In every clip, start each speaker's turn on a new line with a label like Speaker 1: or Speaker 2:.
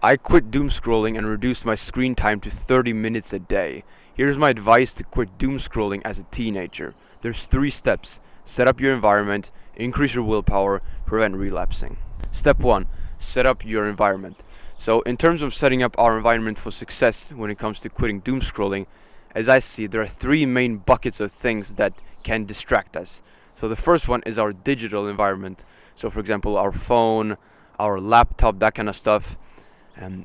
Speaker 1: I quit doom scrolling and reduced my screen time to 30 minutes a day. Here's my advice to quit doom scrolling as a teenager. There's 3 steps. Set up your environment, increase your willpower, prevent relapsing. Step 1. Set up your environment. So in terms of setting up our environment for success when it comes to quitting doom scrolling, as I see, there are 3 main buckets of things that can distract us. So the first one is our digital environment. So for example, our phone, our laptop, that kind of stuff.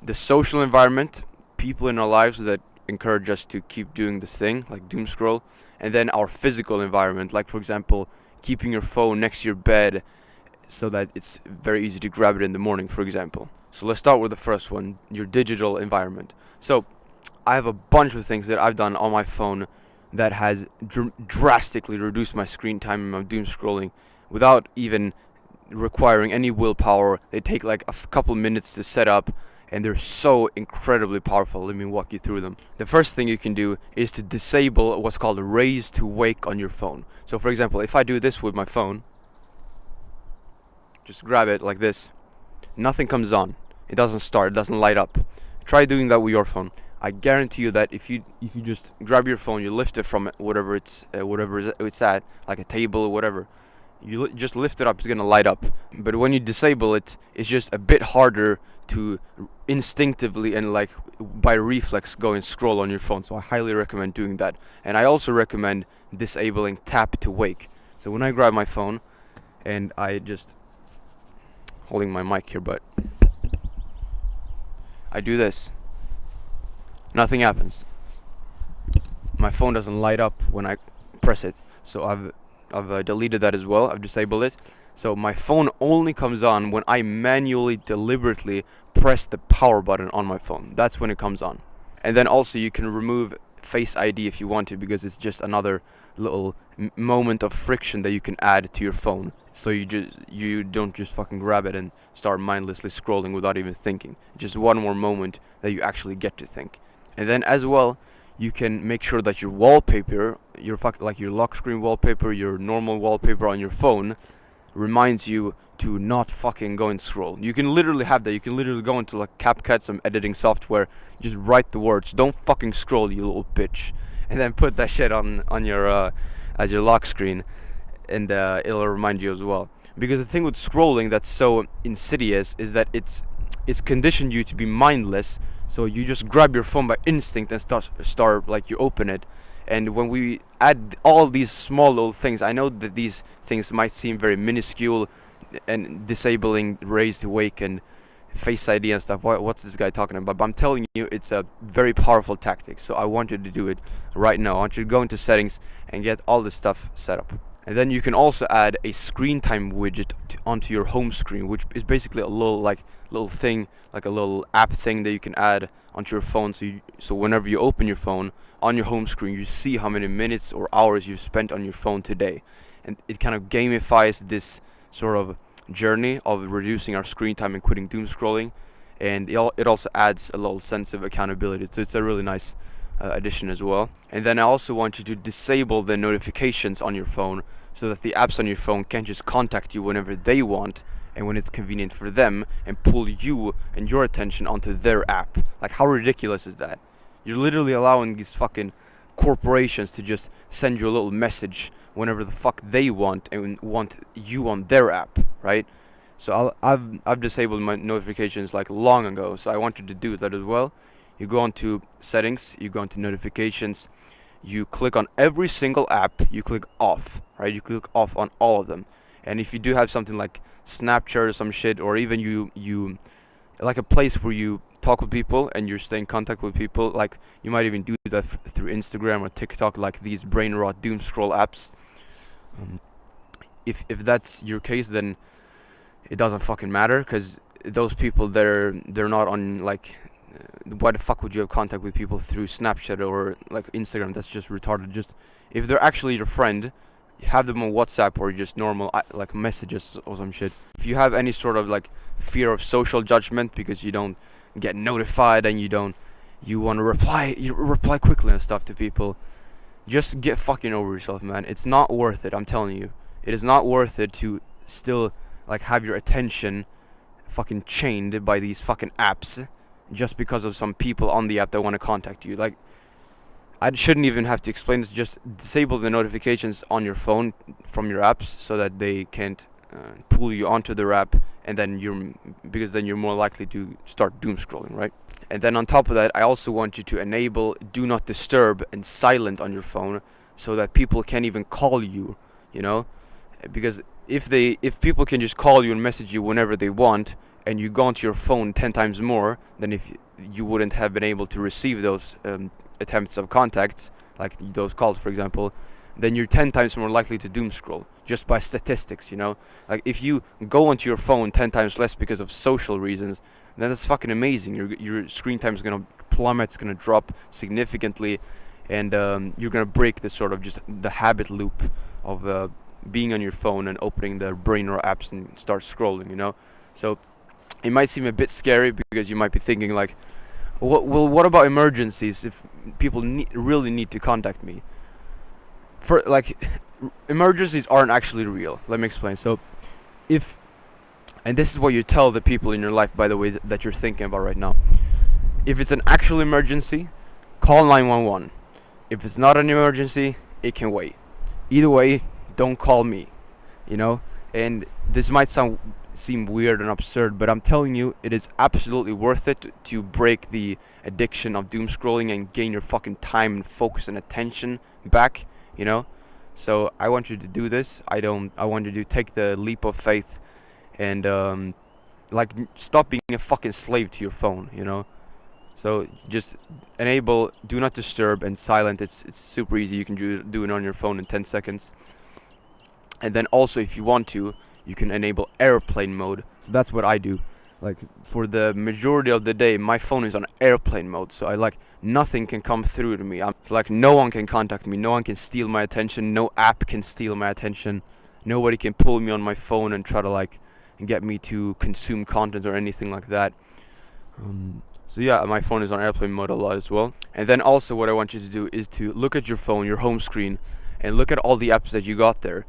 Speaker 1: The social environment, people in our lives that encourage us to keep doing this thing, like doom scroll. And then our physical environment, like for example, keeping your phone next to your bed so that it's very easy to grab it in the morning, for example. So let's start with the first one, your digital environment. So I have a bunch of things that I've done on my phone that has drastically reduced my screen time and my doom scrolling without even requiring any willpower. They take like a couple minutes to set up, and they're so incredibly powerful. Let me walk you through them. The first thing you can do is to disable what's called raise to wake on your phone. So for example, if I do this with my phone, just grab it like this, nothing comes on. It doesn't start, it doesn't light up. Try doing that with your phone. I guarantee you that if you just grab your phone, you lift it from whatever it's at, like a table or whatever, just lift it up, it's gonna light up. But when you disable it, it's just a bit harder to instinctively and like by reflex go and scroll on your phone. So I highly recommend doing that. And I also recommend disabling tap to wake. So when I grab my phone and I just holding my mic here, but I do this, nothing happens. My phone doesn't light up when I press it. So I've deleted that as well. I've disabled it. So my phone only comes on when I manually, deliberately press the power button on my phone. That's when it comes on. And then also you can remove Face ID if you want to, because it's just another little moment of friction that you can add to your phone. So you don't just fucking grab it and start mindlessly scrolling without even thinking. Just one more moment that you actually get to think. And then as well, you can make sure that your wallpaper, like your lock screen wallpaper, your normal wallpaper on your phone, reminds you to not fucking go and scroll. You can literally have that. You can literally go into like CapCut, some editing software, just write the words, "Don't fucking scroll, you little bitch," and then put that shit on your as your lock screen, and it'll remind you as well. Because the thing with scrolling that's so insidious is that it's conditioned you to be mindless. So you just grab your phone by instinct and start like you open it. And when we add all these small little things, I know that these things might seem very minuscule, and disabling raise to wake and Face ID and stuff. What's this guy talking about? But I'm telling you, it's a very powerful tactic. So I want you to do it right now. I want you to go into settings and get all this stuff set up. And then you can also add a screen time widget onto your home screen, which is basically a little thing, like a little app thing that you can add onto your phone. So whenever you open your phone on your home screen, you see how many minutes or hours you've spent on your phone today, and it kind of gamifies this sort of journey of reducing our screen time and quitting doom scrolling. And it also adds a little sense of accountability. So it's a really nice addition as well. And then I also want you to disable the notifications on your phone so that the apps on your phone can't just contact you whenever they want and when it's convenient for them and pull you and your attention onto their app. Like, how ridiculous is that? You're literally allowing these fucking corporations to just send you a little message whenever the fuck they want and want you on their app, right? So I've disabled my notifications like long ago, so I want you to do that as well. You go onto settings, you go onto notifications, you click on every single app, you click off, right? You click off on all of them. And if you do have something like Snapchat or some shit, or even you like a place where you talk with people and you're staying in contact with people, like you might even do that through Instagram or TikTok, like these brain rot doom scroll apps. If that's your case, then it doesn't fucking matter, because those people, they're not on like why the fuck would you have contact with people through Snapchat or like Instagram? That's just retarded. Just if they're actually your friend, have them on WhatsApp or just normal like messages or some shit. If you have any sort of like fear of social judgment because you don't get notified and you want to reply quickly and stuff to people, just get fucking over yourself, man. It's not worth it. I'm telling you, it is not worth it to still like have your attention fucking chained by these fucking apps just because of some people on the app that want to contact you. Like, I shouldn't even have to explain this. Just disable the notifications on your phone from your apps so that they can't pull you onto their app, and then because then you're more likely to start doom scrolling, right? And then on top of that, I also want you to enable do not disturb and silent on your phone so that people can't even call you, you know? Because if people can just call you and message you whenever they want, and you go onto your phone 10 times more than if you wouldn't have been able to receive those attempts of contacts, like those calls, for example, then you're 10 times more likely to doom scroll, just by statistics, you know? Like, if you go onto your phone 10 times less because of social reasons, then that's fucking amazing. Your screen time is gonna plummet, it's gonna drop significantly, and you're gonna break this sort of just the habit loop of being on your phone and opening the brain or apps and start scrolling, you know? So it might seem a bit scary because you might be thinking like, what about emergencies if people really need to contact me? For like, emergencies aren't actually real. Let me explain. So and this is what you tell the people in your life, by the way, that you're thinking about right now. If it's an actual emergency, call 911. If it's not an emergency, it can wait. Either way, don't call me, you know? And this might seem weird and absurd, but I'm telling you, it is absolutely worth it to break the addiction of doom scrolling and gain your fucking time and focus and attention back, you know? So I want you to do this. I want you to take the leap of faith and stop being a fucking slave to your phone, you know? So just enable do not disturb and silent. It's super easy. You can do it on your phone in 10 seconds. And then also, if you want to, you can enable airplane mode. So that's what I do. Like, for the majority of the day, my phone is on airplane mode. So nothing can come through to me. No one can contact me. No one can steal my attention. No app can steal my attention. Nobody can pull me on my phone and try to get me to consume content or anything like that. So yeah, my phone is on airplane mode a lot as well. And then also, what I want you to do is to look at your phone, your home screen, and look at all the apps that you got there.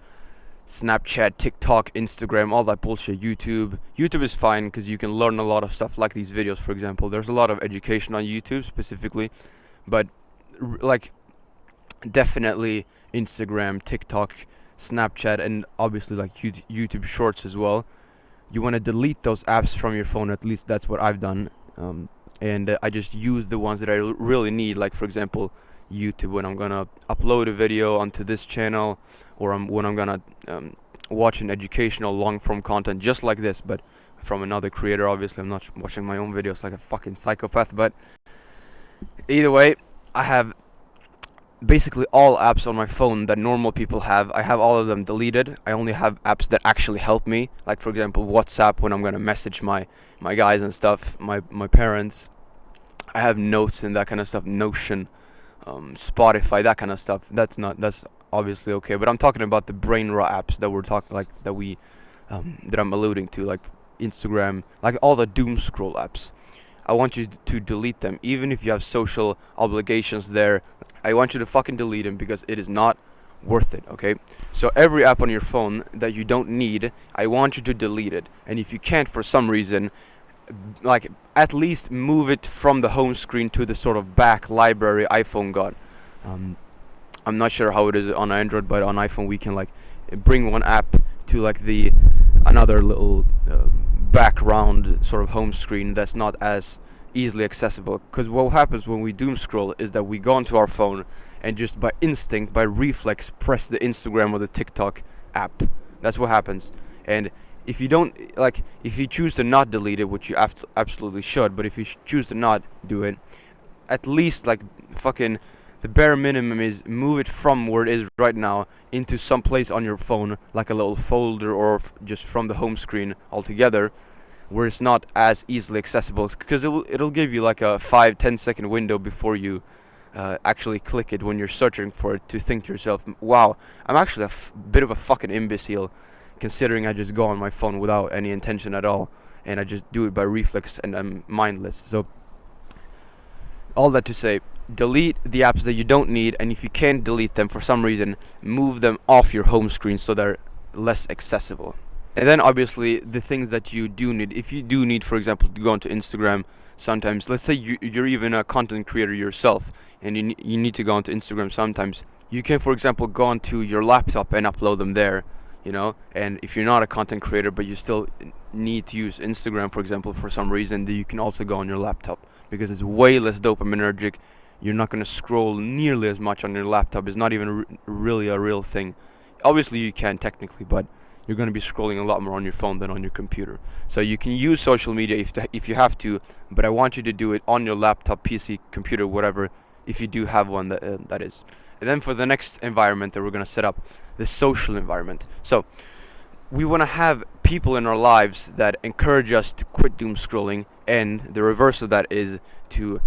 Speaker 1: Snapchat, TikTok, Instagram, all that bullshit. YouTube is fine because you can learn a lot of stuff, like these videos, for example. There's a lot of education on YouTube specifically, but definitely Instagram, TikTok, Snapchat, and obviously YouTube Shorts as well. You want to delete those apps from your phone. At least that's what I've done, and I just use the ones that I really need, like, for example, YouTube, when I'm gonna upload a video onto this channel, or when I'm gonna watch an educational long-form content just like this, but from another creator. Obviously, I'm not watching my own videos like a fucking psychopath, but either way, I have basically all apps on my phone that normal people have. I have all of them deleted. I only have apps that actually help me, like, for example, WhatsApp, when I'm gonna message my guys and stuff, my parents. I have Notes and that kind of stuff, Notion, Spotify, that kind of stuff. That's obviously okay, but I'm talking about the brain rot apps that I'm alluding to, like Instagram, like all the doom scroll apps. I want you to delete them, even if you have social obligations there. I want you to fucking delete them because it is not worth it, okay? So every app on your phone that you don't need, I want you to delete it. And if you can't for some reason, at least move it from the home screen to the sort of back library iPhone got. I'm not sure how it is on Android, but on iPhone we can bring one app to another little background sort of home screen that's not as easily accessible. Because what happens when we doom scroll is that we go onto our phone and just by instinct, by reflex, press the Instagram or the TikTok app. That's what happens. And if you don't, if you choose to not delete it, which you absolutely should, but if you choose to not do it, at least fucking the bare minimum is move it from where it is right now into some place on your phone, like a little folder, or just from the home screen altogether, where it's not as easily accessible, because it'll give you a 5-10 second window before you actually click it when you're searching for it, to think to yourself, wow, I'm actually a bit of a fucking imbecile, considering I just go on my phone without any intention at all, and I just do it by reflex and I'm mindless. So all that to say, delete the apps that you don't need, and if you can't delete them for some reason, move them off your home screen so they're less accessible. And then obviously the things that you do need, if you do need, for example, to go onto Instagram, sometimes. Let's say you're even a content creator yourself, and you need to go onto Instagram sometimes. You can, for example, go onto your laptop and upload them there, you know. And if you're not a content creator but you still need to use Instagram, for example, for some reason, then you can also go on your laptop, because it's way less dopaminergic. You're not going to scroll nearly as much on your laptop. It's not even really a real thing. Obviously you can technically, but you're going to be scrolling a lot more on your phone than on your computer. So you can use social media if you have to, but I want you to do it on your laptop, PC, computer, whatever, if you do have one, that is. And then for the next environment that we're going to set up, the social environment. So we want to have people in our lives that encourage us to quit doom scrolling, and the reverse of that is to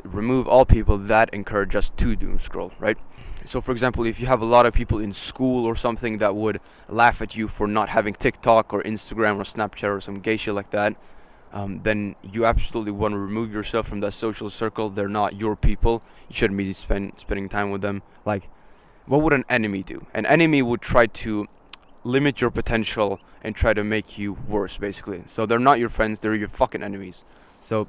Speaker 1: remove all people that encourage us to doom scroll, right? So for example, if you have a lot of people in school or something that would laugh at you for not having TikTok or Instagram or Snapchat or some gay shit like that, then you absolutely want to remove yourself from that social circle. They're not your people. You shouldn't be spending time with them. Like, what would an enemy do? An enemy would try to limit your potential and try to make you worse, basically. So they're not your friends, they're your fucking enemies. So,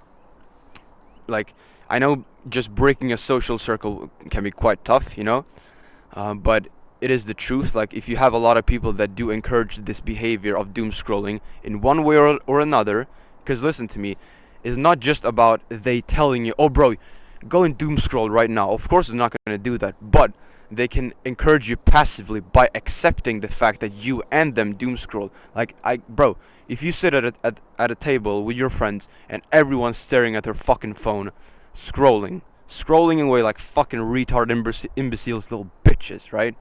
Speaker 1: like, I know just breaking a social circle can be quite tough, you know, but it is the truth. Like, if you have a lot of people that do encourage this behavior of doom scrolling in one way or another, because listen to me, it's not just about they telling you, oh bro, go and doom scroll right now. Of course they're not going to do that, but they can encourage you passively by accepting the fact that you and them doom scroll. Like, bro, if you sit at a table with your friends and everyone's staring at their fucking phone, scrolling away like fucking retard imbeciles, little bitches, right?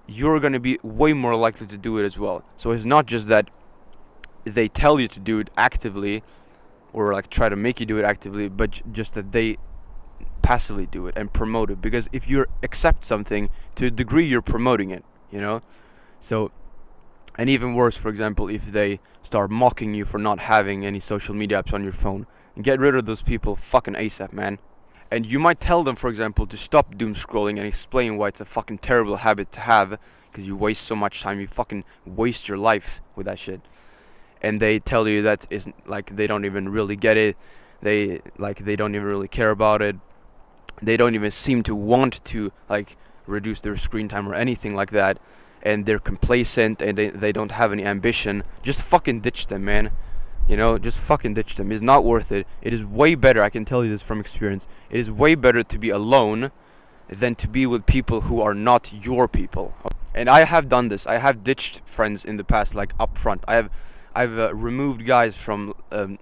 Speaker 1: You're gonna be way more likely to do it as well. So it's not just that they tell you to do it actively, or like try to make you do it actively, but just that they passively do it and promote it. Because if you accept something, to a degree you're promoting it, you know. So, and even worse, for example, if they start mocking you for not having any social media apps on your phone, get rid of those people fucking ASAP, man. And you might tell them, for example, to stop doom scrolling and explain why it's a fucking terrible habit to have, because you waste so much time, you fucking waste your life with that shit. And they tell you that is like they don't even really get it. They don't even really care about it. They don't even seem to want to like reduce their screen time or anything like that. And they're complacent and they don't have any ambition. Just fucking ditch them, man. You know, just fucking ditch them. It's not worth it. It is way better, I can tell you this from experience, it is way better to be alone than to be with people who are not your people. And I have done this. I have ditched friends in the past, like up front. I've removed guys from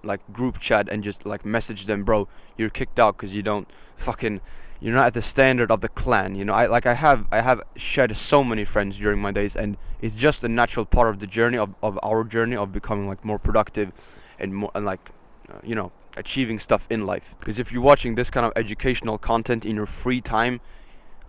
Speaker 1: like group chat and just like messaged them, bro, you're kicked out because you're not at the standard of the clan. You know, I have shed so many friends during my days, and it's just a natural part of the journey of our journey of becoming like more productive and more and like you know, achieving stuff in life. Because if you're watching this kind of educational content in your free time,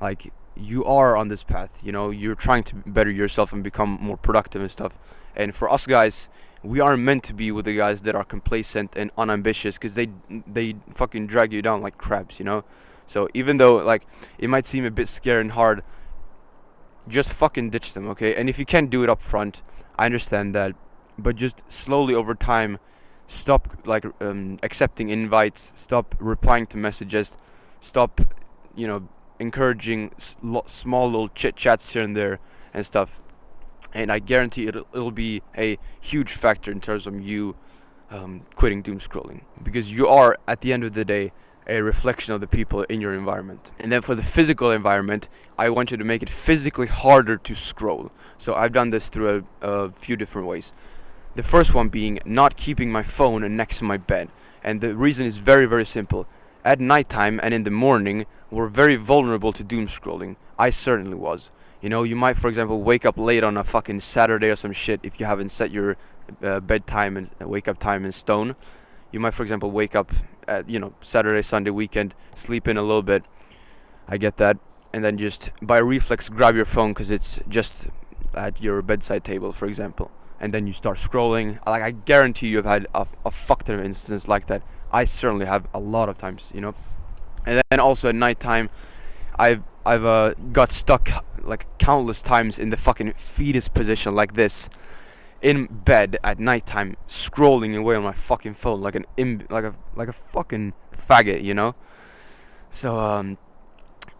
Speaker 1: like, you are on this path, you know, you're trying to better yourself and become more productive and stuff. And for us guys, we are meant to be with the guys that are complacent and unambitious, because they fucking drag you down like crabs, you know. So even though like it might seem a bit scary and hard, just fucking ditch them, okay? And if you can't do it up front, I understand that, but just slowly over time, stop like accepting invites, stop replying to messages, stop, you know, encouraging small little chit chats here and there and stuff. And I guarantee it'll be a huge factor in terms of you quitting doom scrolling, because you are at the end of the day a reflection of the people in your environment. And then for the physical environment, I want you to make it physically harder to scroll. So I've done this through a few different ways. The first one being not keeping my phone next to my bed. And the reason is very, very simple. At nighttime and in the morning, we're very vulnerable to doom scrolling. I certainly was. You know, you might, for example, wake up late on a fucking Saturday or some shit if you haven't set your bedtime and wake up time in stone. You might, for example, wake up at, you know, Saturday, Sunday, weekend, sleep in a little bit. I get that. And then just by reflex grab your phone because it's just at your bedside table, for example. And then you start scrolling. Like, I guarantee you've had a fuck ton of instances like that. I certainly have a lot of times, you know. And then also at nighttime, I've got stuck like countless times in the fucking fetus position like this, in bed at nighttime scrolling away on my fucking phone like like a fucking faggot, you know. So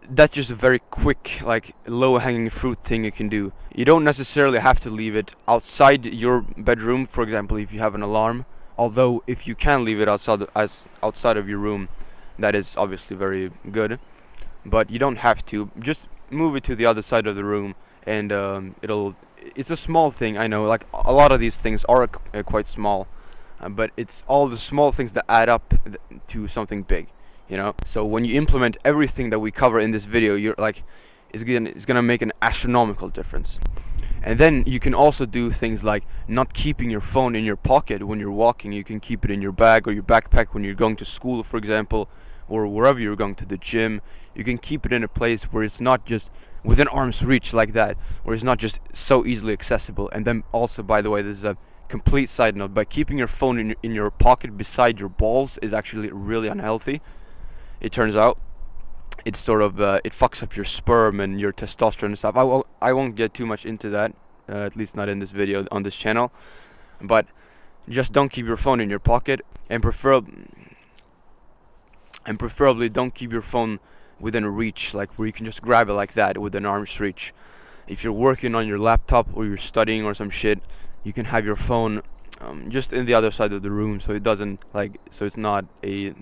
Speaker 1: that's just a very quick, like, low hanging fruit thing you can do. You don't necessarily have to leave it outside your bedroom, for example, if you have an alarm. Although if you can leave it outside of your room, that is obviously very good. But you don't have to. Just move it to the other side of the room, and it's a small thing, I know. Like, a lot of these things are quite small, but it's all the small things that add up to something big, you know. So when you implement everything that we cover in this video, you're like, it's gonna make an astronomical difference. And then you can also do things like not keeping your phone in your pocket when you're walking. You can keep it in your bag or your backpack when you're going to school, for example, or wherever you're going, to the gym. You can keep it in a place where it's not just within arm's reach like that, where it's not just so easily accessible. And then also, by the way, this is a complete side note, by keeping your phone in your pocket beside your balls is actually really unhealthy. It turns out it's sort of it fucks up your sperm and your testosterone and stuff. I won't get too much into that, at least not in this video on this channel. But just don't keep your phone in your pocket, and preferably don't keep your phone within reach, like where you can just grab it like that within arm's reach. If you're working on your laptop or you're studying or some shit, you can have your phone just in the other side of the room, so it's not a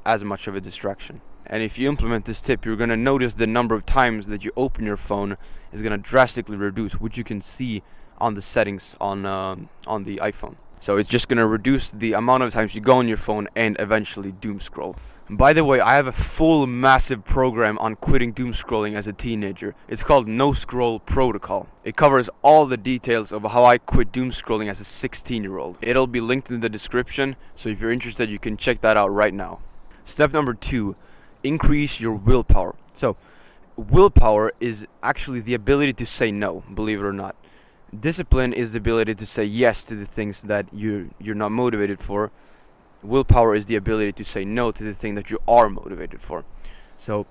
Speaker 1: as much of a distraction. And if you implement this tip, you're gonna notice the number of times that you open your phone is gonna drastically reduce, which you can see on the settings on the iPhone. So it's just gonna reduce the amount of times you go on your phone and eventually doom scroll. By the way, I have a full massive program on quitting doom scrolling as a teenager. It's called No Scroll Protocol. It covers all the details of how I quit doom scrolling as a 16-year-old. It'll be linked in the description, so if you're interested, you can check that out right now. Step number 2, increase your willpower. So willpower is actually the ability to say no, believe it or not. Discipline is the ability to say yes to the things that you're not motivated for. Willpower is the ability to say no to the thing that you are motivated for. So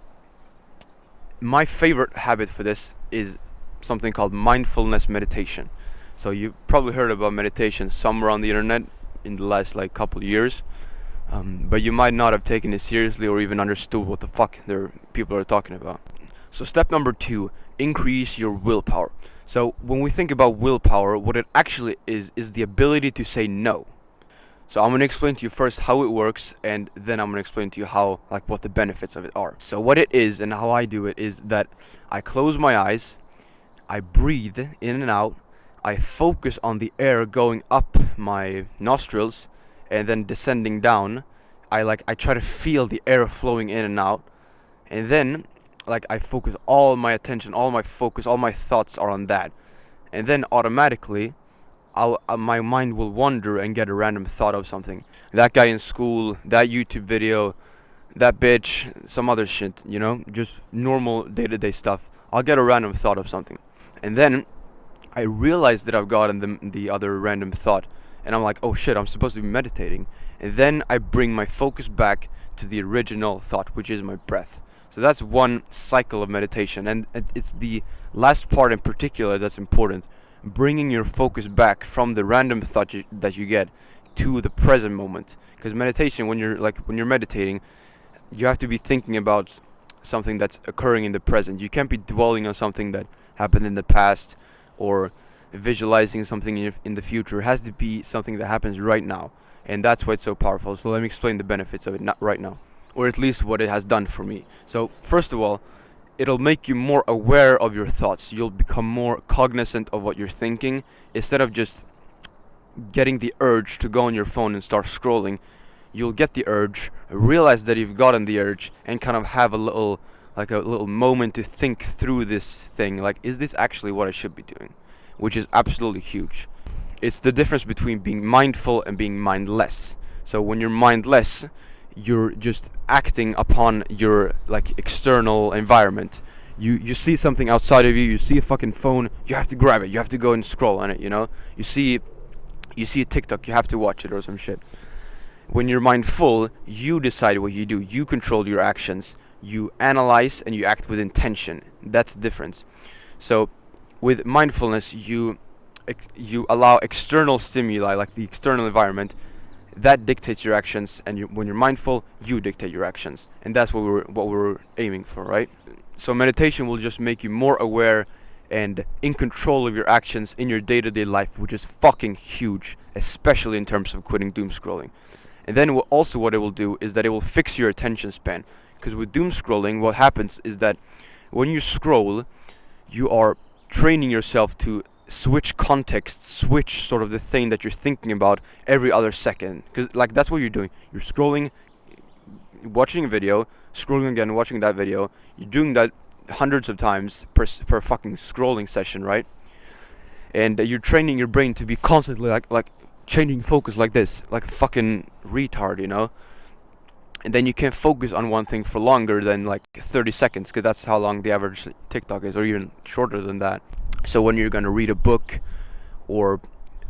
Speaker 1: my favorite habit for this is something called mindfulness meditation. So you probably heard about meditation somewhere on the internet in the last couple years, but you might not have taken it seriously or even understood what the fuck people are talking about. So step number 2, increase your willpower. So when we think about willpower, what it actually is the ability to say no. So I'm going to explain to you first how it works, and then I'm going to explain to you how, what the benefits of it are. So what it is and how I do it is that I close my eyes, I breathe in and out, I focus on the air going up my nostrils and then descending down. I try to feel the air flowing in and out, and then I focus all my attention, all my focus, all my thoughts are on that. And then automatically my mind will wander and get a random thought of something. That guy in school, that YouTube video, that bitch, some other shit, just normal day-to-day stuff. I'll get a random thought of something. And then I realize that I've gotten the other random thought. And I'm like, oh shit, I'm supposed to be meditating. And then I bring my focus back to the original thought, which is my breath. So that's one cycle of meditation. And it's the last part in particular that's important. Bringing your focus back from the random thought that you get to the present moment. Because meditation, when you're meditating, you have to be thinking about something that's occurring in the present. You can't be dwelling on something that happened in the past or visualizing something in the future. It has to be something that happens right now, and that's why it's so powerful. So let me explain the benefits of it right now, or at least what it has done for me. So first of all, it'll make you more aware of your thoughts. You'll become more cognizant of what you're thinking. Instead of just getting the urge to go on your phone and start scrolling, you'll get the urge, realize that you've gotten the urge, and kind of have a little moment to think through this thing. Is this actually what I should be doing? Which is absolutely huge. It's the difference between being mindful and being mindless. So when you're mindless, you're just acting upon your external environment. You see something outside of you, you see a fucking phone, you have to grab it, you have to go and scroll on it, You see a TikTok, you have to watch it or some shit. When you're mindful, you decide what you do, you control your actions, you analyze and you act with intention. That's the difference. So with mindfulness, you you allow external stimuli, like the external environment, that dictates your actions, and when you're mindful, you dictate your actions, and that's what we're aiming for, right? So meditation will just make you more aware and in control of your actions in your day-to-day life, which is fucking huge, especially in terms of quitting doom scrolling. And then also what it will do is that it will fix your attention span, because with doom scrolling, what happens is that when you scroll, you are training yourself to switch context, switch sort of the thing that you're thinking about every other second, because like that's what you're doing. You're scrolling, watching a video, scrolling again, watching that video. You're doing that hundreds of times per fucking scrolling session, right? And you're training your brain to be constantly like changing focus like this, like a fucking retard, you know. And then you can't focus on one thing for longer than like 30 seconds, because that's how long the average TikTok is, or even shorter than that. So when you're gonna read a book, or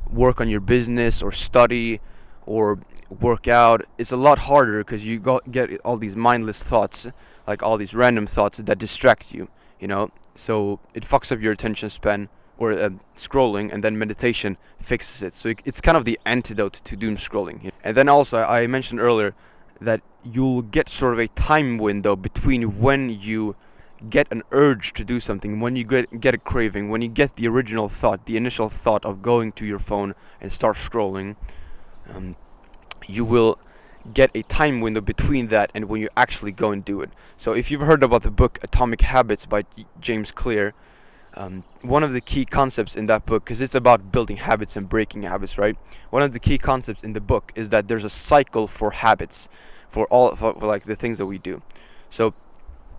Speaker 1: work on your business, or study, or work out, it's a lot harder because you get all these mindless thoughts, like all these random thoughts that distract you, you know. So it fucks up your attention span, or scrolling, and then meditation fixes it. So it's kind of the antidote to doom scrolling. And then also I mentioned earlier that you'll get sort of a time window between when you get an urge to do something, when you get a craving, when you get the original thought, the initial thought of going to your phone and start scrolling. You will get a time window between that and when you actually go and do it. So if you've heard about the book Atomic Habits by James Clear, one of the key concepts in that book, because it's about building habits and breaking habits, right? One of the key concepts in the book is that there's a cycle for habits, for like the things that we do. So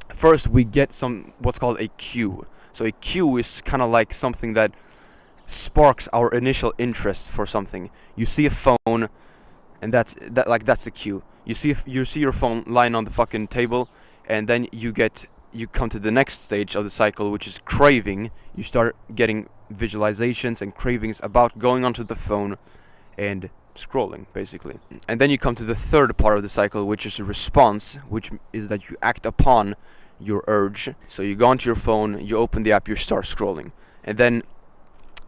Speaker 1: first we get what's called a cue. So a cue is kind of like something that sparks our initial interest for something. You see a phone, and that's the cue. You see your phone lying on the fucking table, and then you come to the next stage of the cycle, which is craving. You start getting visualizations and cravings about going onto the phone and scrolling, basically. And then you come to the third part of the cycle, which is a response, which is that you act upon your urge. So you go onto your phone, you open the app, you start scrolling. And then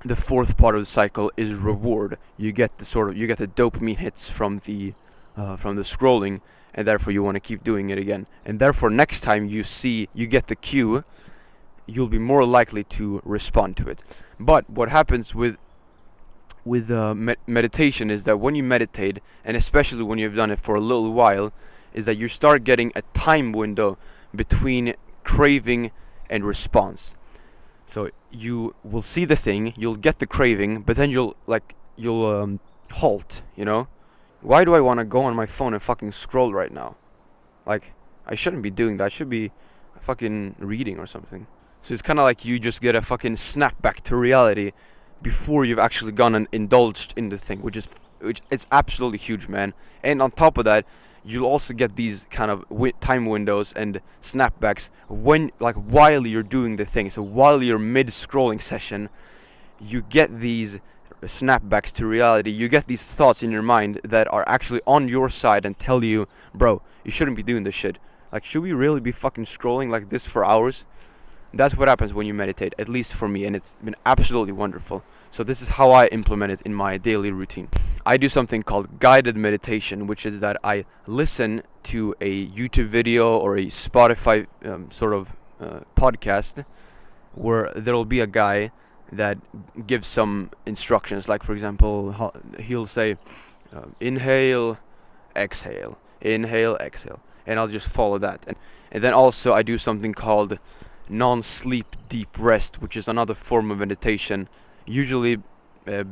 Speaker 1: the fourth part of the cycle is reward. You get the dopamine hits from the scrolling, and therefore you want to keep doing it again. And therefore next time you get the cue, you'll be more likely to respond to it. But what happens with meditation is that when you meditate, and especially when you've done it for a little while, is that you start getting a time window between craving and response. So you will see the thing, you'll get the craving, but then you'll halt, you know? Why do I want to go on my phone and fucking scroll right now? Like, I shouldn't be doing that. I should be fucking reading or something. So it's kind of like you just get a fucking snap back to reality before you've actually gone and indulged in the thing, which it's absolutely huge, man. And on top of that, you'll also get these kind of time windows and snapbacks while you're doing the thing. So while you're mid scrolling session, you get these snapbacks to reality. You get these thoughts in your mind that are actually on your side and tell you, bro, you shouldn't be doing this shit. Like, should we really be fucking scrolling like this for hours? That's what happens when you meditate, at least for me, and it's been absolutely wonderful. So this is how I implement it in my daily routine. I do something called guided meditation, which is that I listen to a YouTube video or a Spotify podcast where there'll be a guy that gives some instructions. Like, for example, he'll say, inhale, exhale, and I'll just follow that. And then also I do something called non-sleep deep rest, which is another form of meditation, usually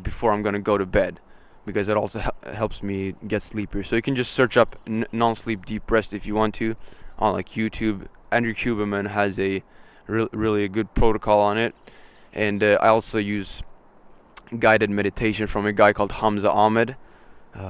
Speaker 1: before I'm gonna go to bed, because it also helps me get sleepier. So you can just search up non-sleep deep rest if you want to on like YouTube. Andrew Huberman has a really a good protocol on it. And I also use guided meditation from a guy called Hamza Ahmed,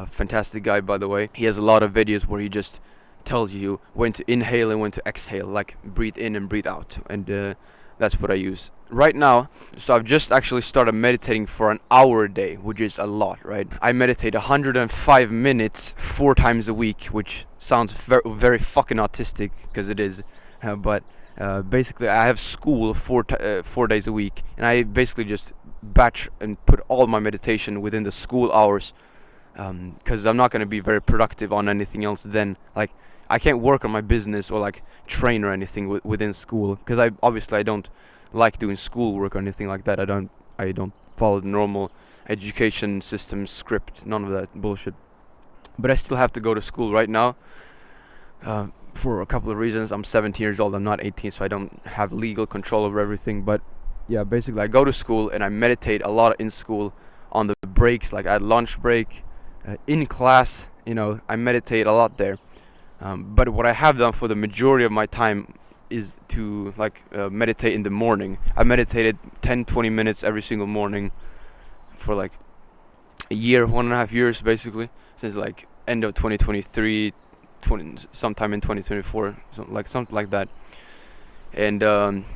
Speaker 1: fantastic guy, by the way. He has a lot of videos where he just tells you when to inhale and when to exhale, like breathe in and breathe out, and that's what I use right now. So I've just actually started meditating for an hour a day, which is a lot, right? I meditate 105 minutes 4 times a week, which sounds very fucking autistic, because it is, but basically I have school 4 days a week, and I basically just batch and put all my meditation within the school hours, because I'm not going to be very productive on anything else then. Like, I can't work on my business or like train or anything within school, because I don't like doing schoolwork or anything like that. I don't follow the normal education system script, none of that bullshit. But I still have to go to school right now, for a couple of reasons. I'm 17 years old, I'm not 18, so I don't have legal control over everything. But yeah, basically I go to school and I meditate a lot in school on the breaks, like at lunch break, in class, I meditate a lot there. But what I have done for the majority of my time is to meditate in the morning. I meditated 10-20 minutes every single morning for like a year, 1.5 years basically, since like end of 2023, sometime in 2024, something like that. And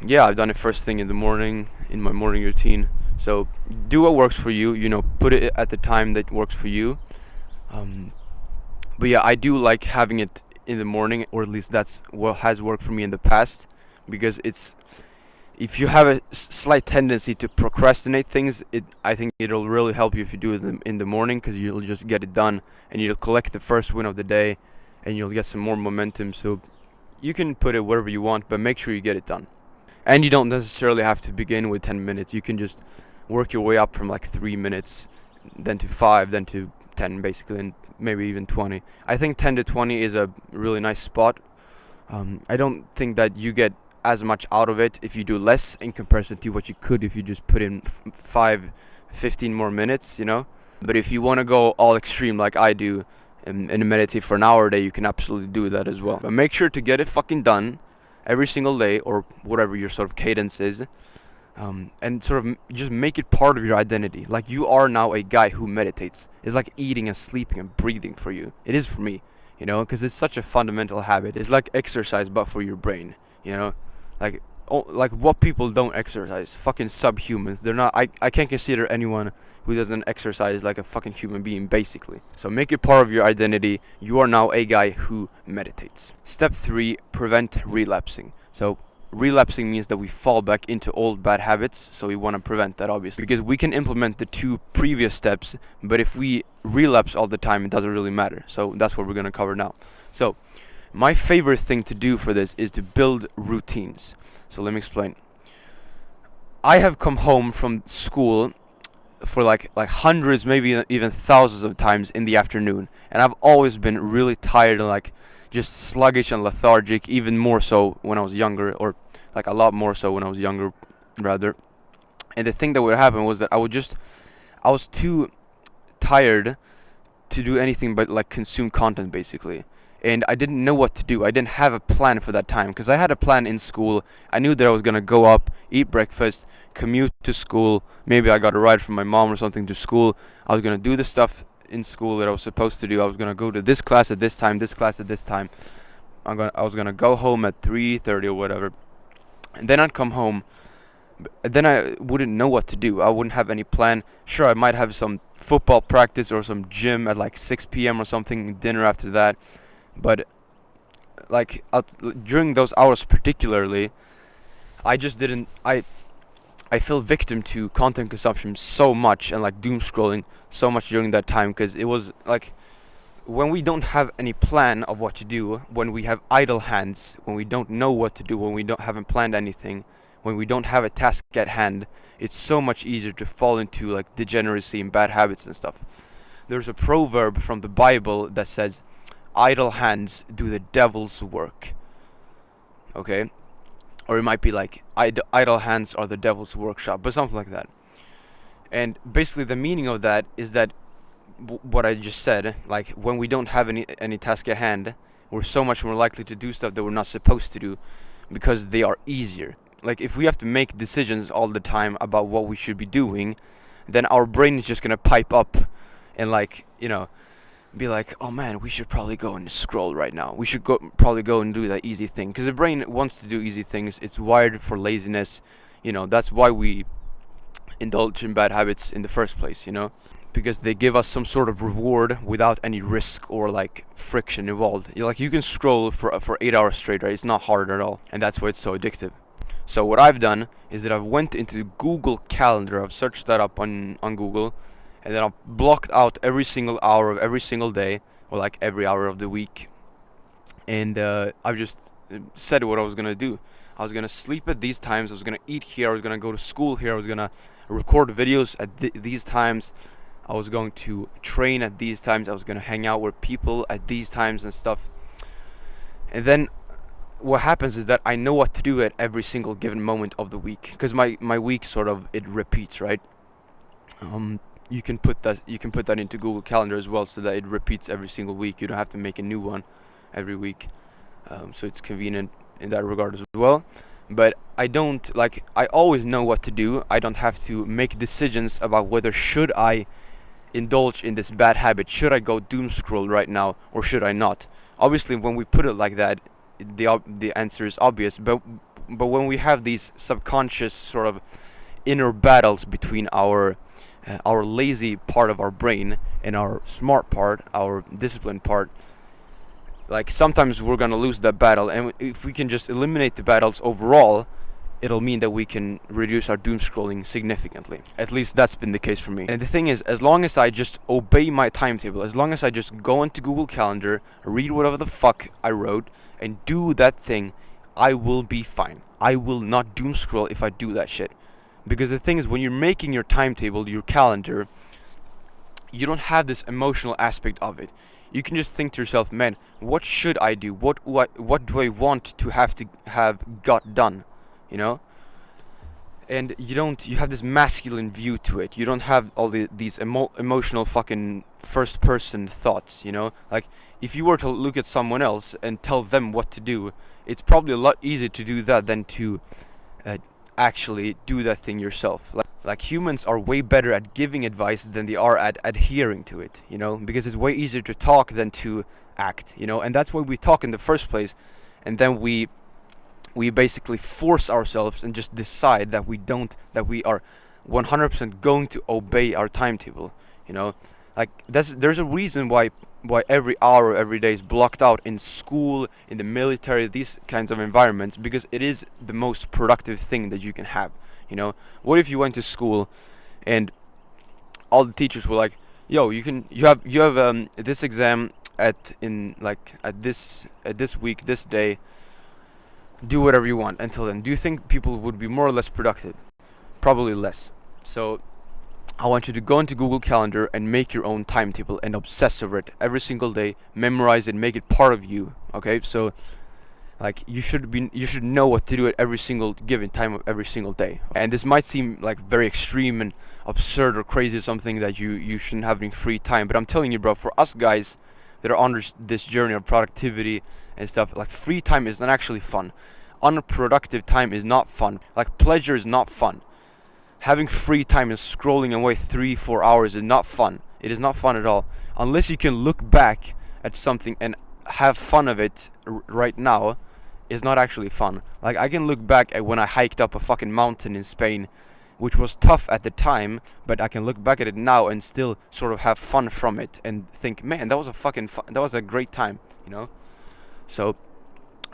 Speaker 1: yeah, I've done it first thing in the morning in my morning routine. So do what works for you, put it at the time that works for you. But yeah, I do like having it in the morning, or at least that's what has worked for me in the past, because if you have a slight tendency to procrastinate things, I think it'll really help you if you do it in the morning, because you'll just get it done and you'll collect the first win of the day and you'll get some more momentum. So you can put it wherever you want, but make sure you get it done. And you don't necessarily have to begin with 10 minutes. You can just work your way up from like 3 minutes, then to 5, then to 10 basically, and maybe even 20. I think 10 to 20 is a really nice spot. I don't think that you get as much out of it if you do less in comparison to what you could if you just put in 15 more minutes, But if you want to go all extreme like I do and meditate for an hour a day, you can absolutely do that as well. But make sure to get it fucking done every single day, or whatever your sort of cadence is. And sort of just make it part of your identity. Like, you are now a guy who meditates. It's like eating and sleeping and breathing for you. It is for me, because it's such a fundamental habit. It's like exercise, but for your brain, like what people don't exercise, fucking subhumans. They're not. I can't consider anyone who doesn't exercise like a fucking human being, basically. So make it part of your identity. You are now a guy who meditates. Step 3: prevent relapsing. So relapsing means that we fall back into old bad habits, so we want to prevent that, obviously, because we can implement the 2 previous steps, but if we relapse all the time, it doesn't really matter. So that's what we're going to cover now. So my favorite thing to do for this is to build routines. So let me explain. I have come home from school for like hundreds, maybe even thousands of times in the afternoon, and I've always been really tired and like just sluggish and lethargic, even more so when I was younger, or like a lot more so when I was younger, rather. And the thing that would happen was that I was too tired to do anything but like consume content, basically. And I didn't know what to do. I didn't have a plan for that time, because I had a plan in school. I knew that I was going to go up, eat breakfast, commute to school. Maybe I got a ride from my mom or something to school. I was going to do the stuff in school that I was supposed to do. I was going to go to this class at this time, this class at this time. I was going to go home at 3:30 or whatever. And then I'd come home. Then I wouldn't know what to do. I wouldn't have any plan. Sure, I might have some football practice or some gym at like 6 p.m. or something, dinner after that. But like during those hours particularly, I just didn't. I fell victim to content consumption so much, and like doom scrolling so much during that time, because it was like, when we don't have any plan of what to do, when we have idle hands, when we don't know what to do, when we haven't planned anything, when we don't have a task at hand, it's so much easier to fall into like degeneracy and bad habits and stuff. There's a proverb from the Bible that says, "Idle hands do the devil's work." Okay? Or it might be like, idle hands are the devil's workshop, but something like that. And basically the meaning of that is that what I just said, like when we don't have any task at hand, we're so much more likely to do stuff that we're not supposed to do, because they are easier. Like, if we have to make decisions all the time about what we should be doing, then our brain is just gonna pipe up and be like, oh man, we should probably go and scroll right now. We should probably go and do that easy thing, because the brain wants to do easy things. It's wired for laziness. That's why we indulge in bad habits in the first place. Because they give us some sort of reward without any risk or like friction involved. You can scroll for 8 hours straight, right? It's not hard at all, and that's why it's so addictive. So what I've done is that I've went into Google Calendar. I've searched that up on Google, and then I've blocked out every single hour of every single day, or like every hour of the week, and I've just said what I was gonna do. I was gonna sleep at these times. I was gonna eat here. I was gonna go to school here. I was gonna record videos at these times. I was going to train at these times. I was gonna hang out with people at these times and stuff. And then what happens is that I know what to do at every single given moment of the week, because my week sort of, it repeats, right? You can put that into Google Calendar as well, so that it repeats every single week. You don't have to make a new one every week, so it's convenient in that regard as well. But I always know what to do. I don't have to make decisions about whether should I indulge in this bad habit, should I go doom scroll right now, or should I not. Obviously, when we put it like that, the answer is obvious. But when we have these subconscious sort of inner battles between our lazy part of our brain and our smart part, our disciplined part, like sometimes we're gonna lose that battle. And if we can just eliminate the battles overall, it'll mean that we can reduce our doom scrolling significantly. At least that's been the case for me. And the thing is, as long as I just obey my timetable, as long as I just go into Google Calendar, read whatever the fuck I wrote, and do that thing, I will be fine. I will not doom scroll if I do that shit. Because the thing is, when you're making your timetable, your calendar, you don't have this emotional aspect of it. You can just think to yourself, man, what should I do? What do I want to have got done? You know? And you have this masculine view to it. You don't have all these emotional fucking first person thoughts, you know? Like, if you were to look at someone else and tell them what to do, it's probably a lot easier to do that than to actually do that thing yourself. Like humans are way better at giving advice than they are at adhering to it, you know? Because it's way easier to talk than to act, you know? And that's why we talk in the first place, and then we basically force ourselves and just decide that we are 100% going to obey our timetable, you know? Like, there's a reason why every hour every day is blocked out in school, in the military, these kinds of environments, because it is the most productive thing that you can have, you know? What if you went to school and all the teachers were like, yo, you have this exam at this week, this day, do whatever you want until then. Do you think people would be more or less productive? Probably less. So I want you to go into Google Calendar and make your own timetable and obsess over it every single day. Memorize it, make it part of you. Okay, so like you should know what to do at every single given time of every single day. And this might seem like very extreme and absurd or crazy, or something that you shouldn't have any free time. But I'm telling you, bro, for us guys that are on this journey of productivity and stuff, like, free time is not actually fun. Unproductive time is not fun. Like, pleasure is not fun. Having free time and scrolling away 3-4 hours is not fun. It is not fun at all. Unless you can look back at something and have fun of it right now, it's not actually fun. Like, I can look back at when I hiked up a fucking mountain in Spain, which was tough at the time, but I can look back at it now and still sort of have fun from it and think, man, that was that was a great time, you know? So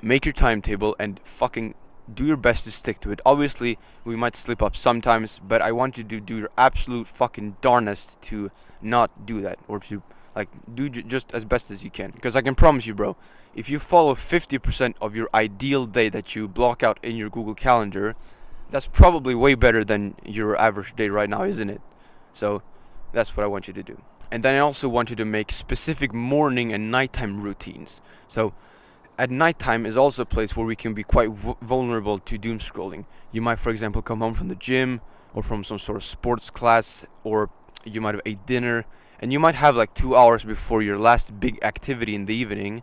Speaker 1: make your timetable and fucking do your best to stick to it. Obviously, we might slip up sometimes, but I want you to do your absolute fucking darnest to not do that, or to do just as best as you can. Because I can promise you, bro, if you follow 50% of your ideal day that you block out in your Google Calendar, that's probably way better than your average day right now, isn't it? So that's what I want you to do. And then I also want you to make specific morning and nighttime routines. So at nighttime is also a place where we can be quite vulnerable to doom scrolling. You might, for example, come home from the gym or from some sort of sports class, or you might have ate dinner, and you might have like 2 hours before your last big activity in the evening,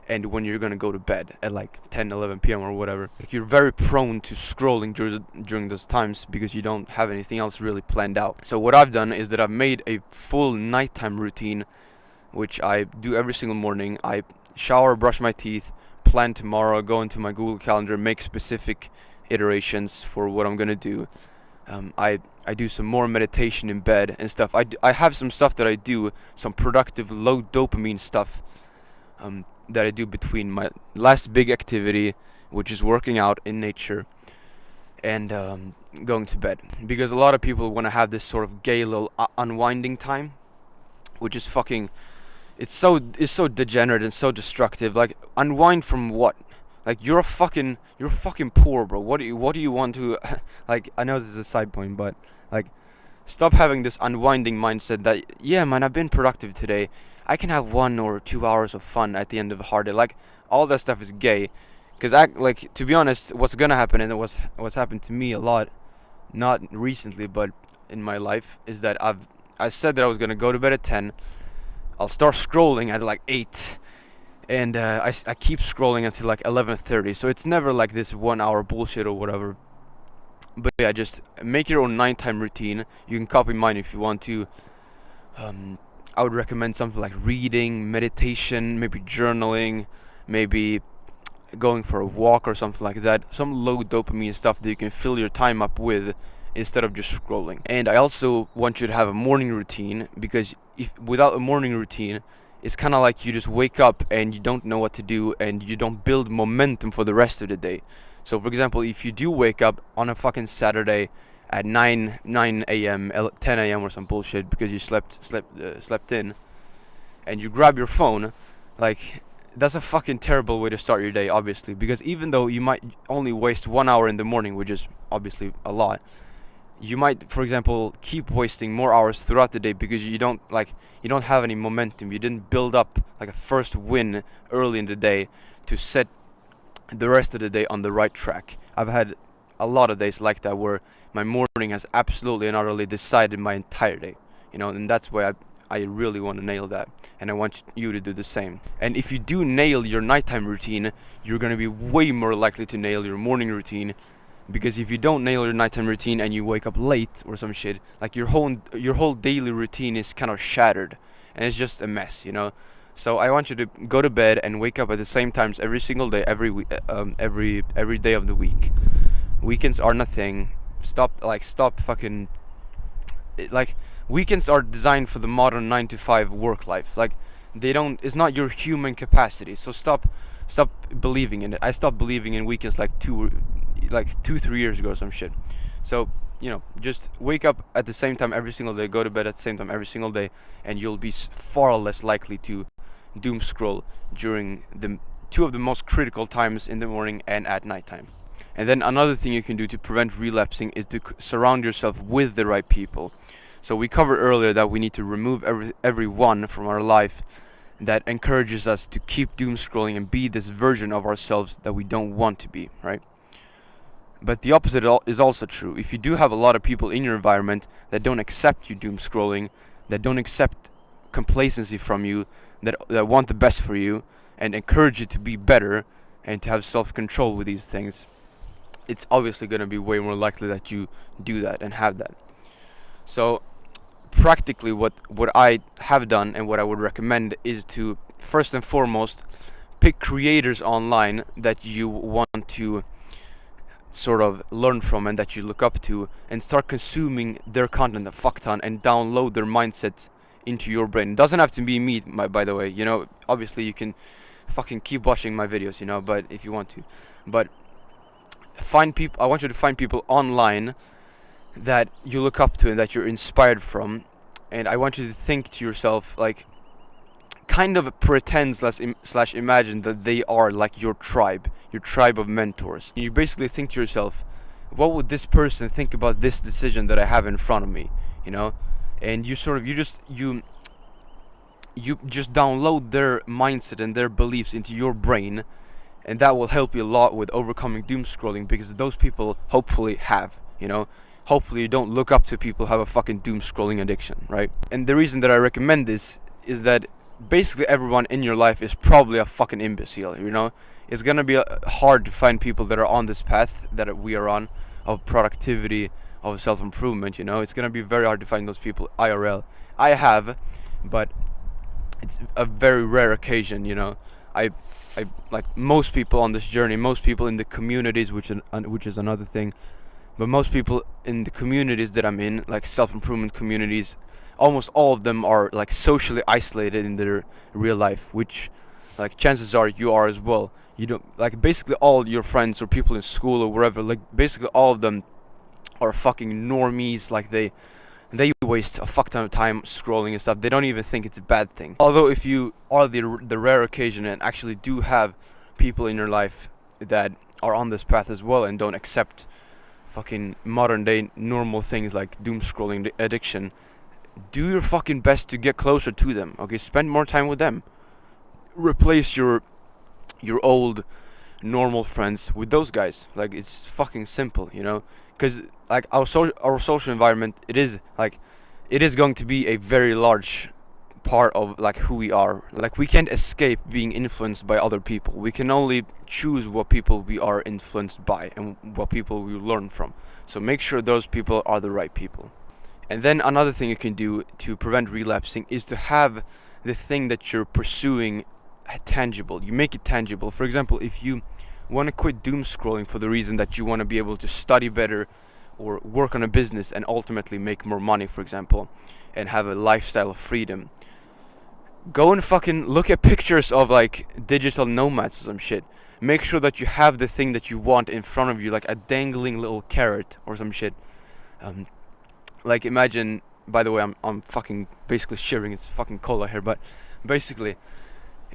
Speaker 1: and when you're gonna go to bed at like 10-11 p.m. or whatever. Like, you're very prone to scrolling during those times because you don't have anything else really planned out. So what I've done is that I've made a full nighttime routine, which I do every single morning. I shower, brush my teeth, plan tomorrow, go into my Google Calendar, make specific iterations for what I'm gonna do. I do some more meditation in bed and stuff. I have some stuff that I do, some productive low dopamine stuff that I do between my last big activity, which is working out in nature, and going to bed, because a lot of people want to have this sort of gay little unwinding time, which is fucking, it's so degenerate and so destructive. Like, unwind from what? Like, you're fucking poor, bro. What do you want to like, I know this is a side point, but like, stop having this unwinding mindset that, yeah, man, I've been productive today. I can have 1 or 2 hours of fun at the end of a hard day. Like, all that stuff is gay. Cause like, to be honest, what's gonna happen, and what's happened to me a lot, not recently, but in my life, is that I said that I was gonna go to bed at 10. I'll start scrolling at like 8, and I keep scrolling until like 11:30. So it's never like this 1 hour bullshit or whatever. But yeah, just make your own nighttime routine. You can copy mine if you want to. I would recommend something like reading, meditation, maybe journaling, maybe going for a walk or something like that. Some low dopamine stuff that you can fill your time up with instead of just scrolling. And I also want you to have a morning routine, because if without a morning routine, it's kind of like you just wake up and you don't know what to do, and you don't build momentum for the rest of the day. So for example, if you do wake up on a fucking Saturday at 9 a.m., 10 a.m. or some bullshit, because you slept in, and you grab your phone, like, that's a fucking terrible way to start your day, obviously, because even though you might only waste 1 hour in the morning, which is obviously a lot, you might, for example, keep wasting more hours throughout the day because you don't have any momentum. You didn't build up like a first win early in the day to set the rest of the day on the right track. I've had a lot of days like that where my morning has absolutely and utterly decided my entire day, and that's why I really want to nail that, and I want you to do the same. And if you do nail your nighttime routine, you're going to be way more likely to nail your morning routine, because if you don't nail your nighttime routine and you wake up late or some shit, like, your whole daily routine is kind of shattered, and it's just a mess. So I want you to go to bed and wake up at the same times every single day, every day of the week. Weekends are nothing. Stop fucking, like, weekends are designed for the modern 9 to 5 work life. Like, it's not your human capacity. So stop believing in it. I stopped believing in weekends like 2-3 years ago or some shit. So, just wake up at the same time every single day, go to bed at the same time every single day, and you'll be far less likely to doom scroll during the two of the most critical times, in the morning and at nighttime. And then another thing you can do to prevent relapsing is to surround yourself with the right people. So we covered earlier that we need to remove everyone from our life that encourages us to keep doom scrolling and be this version of ourselves that we don't want to be, right? But the opposite is also true. If you do have a lot of people in your environment that don't accept you doom scrolling, that don't accept complacency from you, that want the best for you and encourage you to be better and to have self-control with these things, it's obviously going to be way more likely that you do that and have that. So practically what I have done and what I would recommend is to, first and foremost, pick creators online that you want to sort of learn from and that you look up to, and start consuming their content a fuck ton and download their mindset into your brain. It doesn't have to be me, by the way, obviously you can fucking keep watching my videos, but if you want to. But I want you to find people online that you look up to and that you're inspired from, and I want you to think to yourself, like, kind of pretend slash imagine that they are like your tribe of mentors. You basically think to yourself, what would this person think about this decision that I have in front of me, and you just download their mindset and their beliefs into your brain, and that will help you a lot with overcoming doom scrolling, because those people hopefully hopefully you don't look up to people who have a fucking doom scrolling addiction, right? And the reason that I recommend this is that basically everyone in your life is probably a fucking imbecile, It's gonna be hard to find people that are on this path that we are on, of productivity, of self-improvement, It's gonna be very hard to find those people IRL. I have, but it's a very rare occasion, I like most people on this journey, most people in the communities, which is another thing, but most people in the communities that I'm in, like self-improvement communities, almost all of them are like socially isolated in their real life, which like chances are you are as well. You don't, like, basically all your friends or people in school or wherever, like basically all of them are fucking normies. Like they waste a fuck ton of time scrolling and stuff. They don't even think it's a bad thing. Although if you are the rare occasion and actually do have people in your life that are on this path as well and don't accept fucking modern day normal things like doom scrolling addiction, do your fucking best to get closer to them. Okay, spend more time with them. Replace your old normal friends with those guys. Like, it's fucking simple, you know, because like our social environment, it is going to be a very large part of like who we are. Like, we can't escape being influenced by other people. We can only choose what people we are influenced by and what people we learn from. So make sure those people are the right people. And then another thing you can do to prevent relapsing is to have the thing that you're pursuing tangible. You make it tangible. For example, if you want to quit doom scrolling for the reason that you want to be able to study better or work on a business and ultimately make more money, for example, and have a lifestyle of freedom, go and fucking look at pictures of like digital nomads or some shit. Make sure that you have the thing that you want in front of you, like a dangling little carrot or some shit. Like, imagine, by the way, I'm fucking basically shivering, it's fucking cold out here, but basically,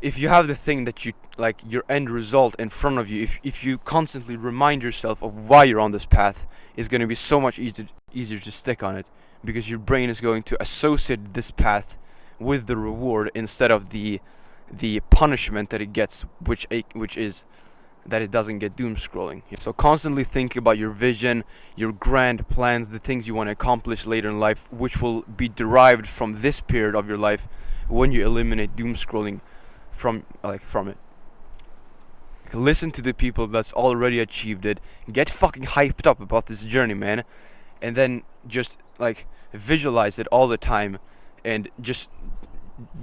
Speaker 1: if you have the thing that you like, your end result in front of you, if you constantly remind yourself of why you're on this path, it's going to be so much easier to stick on it, because your brain is going to associate this path with the reward instead of the punishment that it gets, which is that it doesn't get doom scrolling. So constantly think about your vision, your grand plans, the things you want to accomplish later in life, which will be derived from this period of your life when you eliminate doom scrolling from it. Listen to the people that's already achieved it. Get fucking hyped up about this journey, man. And then just like visualize it all the time and just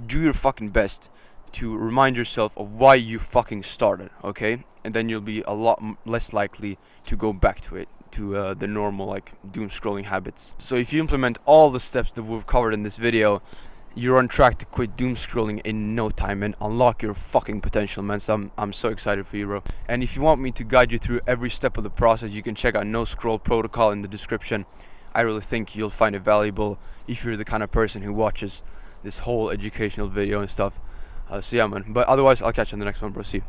Speaker 1: do your fucking best to remind yourself of why you fucking started, okay? And then you'll be a lot less likely to go back to it, to the normal like doom scrolling habits. So if you implement all the steps that we've covered in this video, you're on track to quit doom scrolling in no time and unlock your fucking potential, man. So I'm so excited for you, bro. And if you want me to guide you through every step of the process, you can check out No Scroll Protocol in the description. I really think you'll find it valuable if you're the kind of person who watches this whole educational video and stuff. So yeah, man. But otherwise, I'll catch you in the next one, bro. See you.